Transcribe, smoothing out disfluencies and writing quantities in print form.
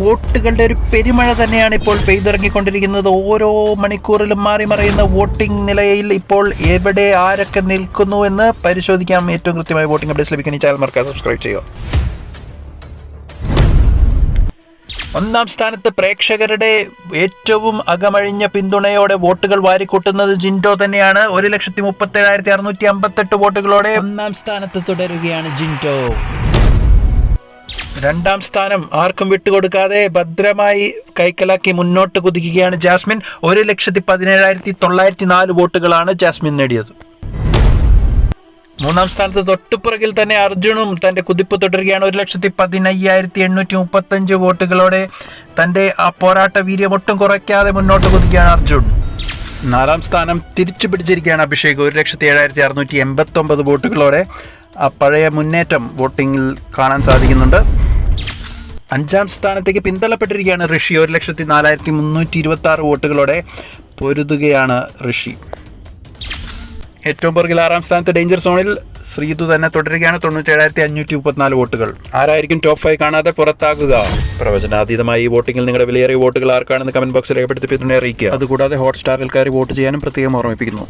വോട്ടുകളുടെ ഒരു പെരുമഴ തന്നെയാണ് ഇപ്പോൾ പെയ്തിറങ്ങിക്കൊണ്ടിരിക്കുന്നത്. ഓരോ മണിക്കൂറിലും മാറി മറിയുന്ന വോട്ടിംഗ് നിലയിൽ ഇപ്പോൾ എവിടെ ആരൊക്കെ നിൽക്കുന്നു എന്ന് പരിശോധിക്കാം. ഏറ്റവും കൃത്യമായ വോട്ടിംഗ് അപ്ഡേറ്റ്സ് ലഭിക്കാൻ ഈ ചാനൽ മറക്കാതെ സബ്സ്ക്രൈബ് ചെയ്യുക. ഒന്നാം സ്ഥാനത്ത് പ്രേക്ഷകരുടെ ഏറ്റവും അകമഴിഞ്ഞ പിന്തുണയോടെ വോട്ടുകൾ വാരിക്കൂട്ടുന്നത് ജിൻഡോ തന്നെയാണ്. 1,37,658 വോട്ടുകളോടെ ഒന്നാം സ്ഥാനത്ത് തുടരുകയാണ് ജിൻഡോ. രണ്ടാം സ്ഥാനം ആർക്കും വിട്ടുകൊടുക്കാതെ ഭദ്രമായി കൈക്കലാക്കി മുന്നോട്ട് കുതിക്കുകയാണ് ജാസ്മിൻ. 1,17,904 വോട്ടുകളാണ് ജാസ്മിൻ നേടിയത്. മൂന്നാം സ്ഥാനത്ത് തൊട്ടുപുറകിൽ തന്നെ അർജുനും തന്റെ കുതിപ്പ് തുടരുകയാണ്. 1,15,835 വോട്ടുകളോടെ തന്റെ ആ പോരാട്ട വീര്യം ഒട്ടും കുറയ്ക്കാതെ മുന്നോട്ട് കുതിക്കുകയാണ് അർജുൻ. നാലാം സ്ഥാനം തിരിച്ചു പിടിച്ചിരിക്കുകയാണ് അഭിഷേക്. 1,07,689 വോട്ടുകളോടെ ആ പഴയ മുന്നേറ്റം വോട്ടിങ്ങിൽ കാണാൻ സാധിക്കുന്നുണ്ട്. അഞ്ചാം സ്ഥാനത്തേക്ക് പിന്തള്ളപ്പെട്ടിരിക്കുകയാണ് ഋഷി. 1,04,326 വോട്ടുകളോടെ പൊരുതുകയാണ് ഋഷി. ഏറ്റവും പുറകിൽ ആറാം സ്ഥാനത്ത് ഡേഞ്ചർ സോണിൽ ശ്രീതു തന്നെ തുടരുകയാണ്. 97,534 വോട്ടുകൾ. ആരായിരിക്കും ടോപ്പ് 5 കാണാതെ പുറത്താകുക? പ്രവചനാതീതമായി ഈ വോട്ടിംഗിൽ നിങ്ങളുടെ വിലയേറിയ വോട്ടുകൾ ആർക്കാണെന്ന് കമന്റ് ബോക്സിൽ രേഖപ്പെടുത്തി പിന്തുണ അറിയിക്കുക. അതുകൂടാതെ ഹോട്ട്സ്റ്റാറിൽ കയറി വോട്ട് ചെയ്യാനും പ്രത്യേകം ഓർമ്മിപ്പിക്കുന്നു.